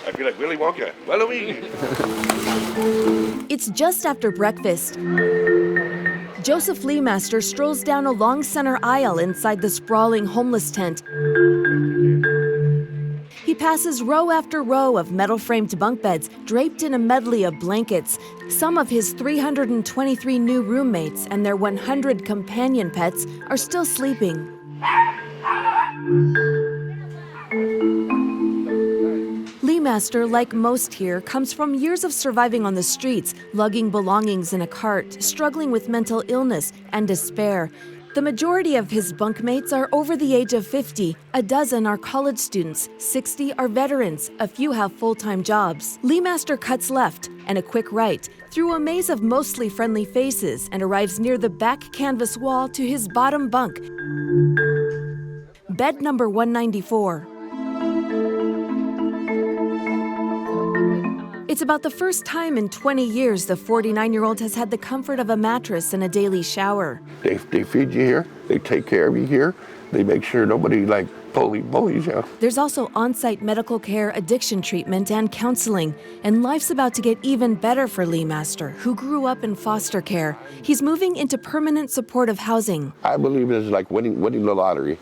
I feel like Willy Wonka. Follow me. It's just after breakfast. Joseph Leemaster strolls down a long center aisle inside the sprawling homeless tent. He passes row after row of metal-framed bunk beds draped in a medley of blankets. Some of his 323 new roommates and their 100 companion pets are still sleeping. Leemaster, like most here, comes from years of surviving on the streets, lugging belongings in a cart, struggling with mental illness and despair. The majority of his bunkmates are over the age of 50. A dozen are college students, 60 are veterans, a few have full-time jobs. Leemaster cuts left and a quick right through a maze of mostly friendly faces and arrives near the back canvas wall to his bottom bunk, bed number 194. It's about the first time in 20 years the 49-year-old has had the comfort of a mattress and a daily shower. They feed you here. They take care of you here. They make sure nobody bullies you. There's also on-site medical care, addiction treatment, and counseling. And life's about to get even better for Leemaster, who grew up in foster care. He's moving into permanent supportive housing. I believe it's like winning the lottery.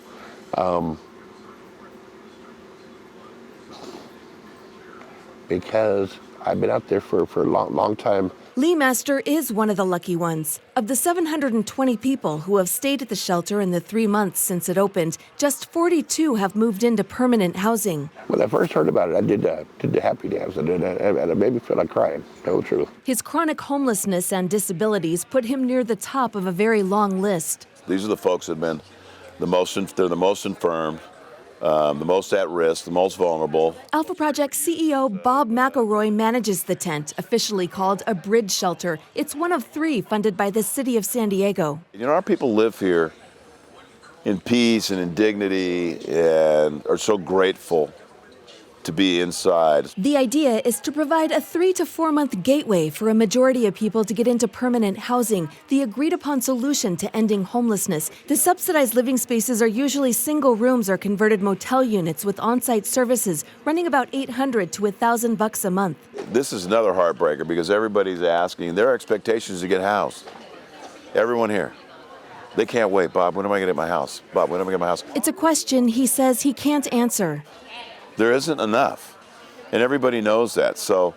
Because I've been out there for a long time. Leemaster is one of the lucky ones. Of the 720 people who have stayed at the shelter in the 3 months since it opened, just 42 have moved into permanent housing. When I first heard about it, I did the happy dance, and it made me feel like crying, to tell the truth. His chronic homelessness and disabilities put him near the top of a very long list. These are the folks that have been the most infirm, the most at risk, the most vulnerable. Alpha Project CEO Bob McElroy manages the tent, officially called a bridge shelter. It's one of 3 funded by the city of San Diego. You know, our people live here in peace and in dignity and are so grateful to be inside. The idea is to provide a 3 to 4 month gateway for a majority of people to get into permanent housing, the agreed upon solution to ending homelessness. The subsidized living spaces are usually single rooms or converted motel units with on-site services running about $800 to $1,000 a month. This is another heartbreaker because everybody's asking, their expectations to get housed. Everyone here. They can't wait. Bob, when am I going to get my house? Bob, when am I going to get my house? It's a question he says he can't answer. There isn't enough, and everybody knows that. So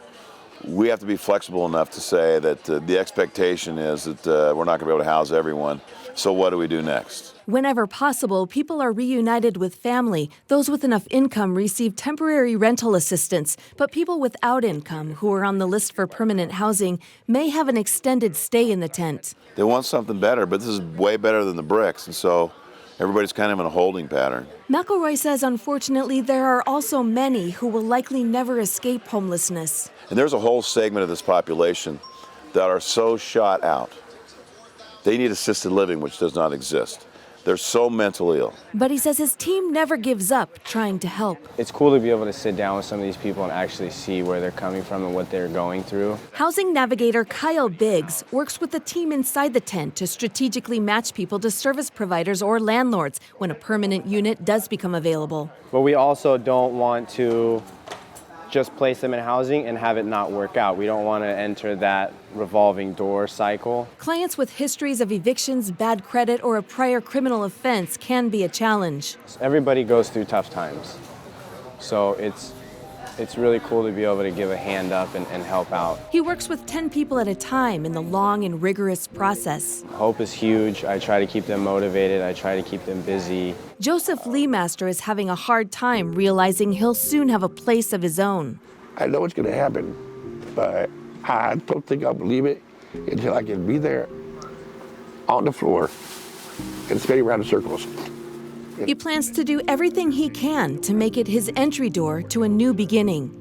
we have to be flexible enough to say that the expectation is that we're not going to be able to house everyone. So what do we do next? Whenever possible, people are reunited with family. Those with enough income receive temporary rental assistance, but people without income who are on the list for permanent housing may have an extended stay in the tent. They want something better, but this is way better than the bricks, and so everybody's kind of in a holding pattern. McElroy says, unfortunately, there are also many who will likely never escape homelessness. And there's a whole segment of this population that are so shot out. They need assisted living, which does not exist. They're so mentally ill. But he says his team never gives up trying to help. It's cool to be able to sit down with some of these people and actually see where they're coming from and what they're going through. Housing navigator Kyle Biggs works with the team inside the tent to strategically match people to service providers or landlords when a permanent unit does become available. But we also don't want to just place them in housing and have it not work out. We don't want to enter that revolving door cycle. Clients with histories of evictions, bad credit, or a prior criminal offense can be a challenge. Everybody goes through tough times. So it's really cool to be able to give a hand up and help out. He works with 10 people at a time in the long and rigorous process. Hope is huge. I try to keep them motivated. I try to keep them busy. Joseph Leemaster is having a hard time realizing he'll soon have a place of his own. I know it's going to happen, but I don't think I'll believe it until I can be there on the floor and spinning around in circles. He plans to do everything he can to make it his entry door to a new beginning.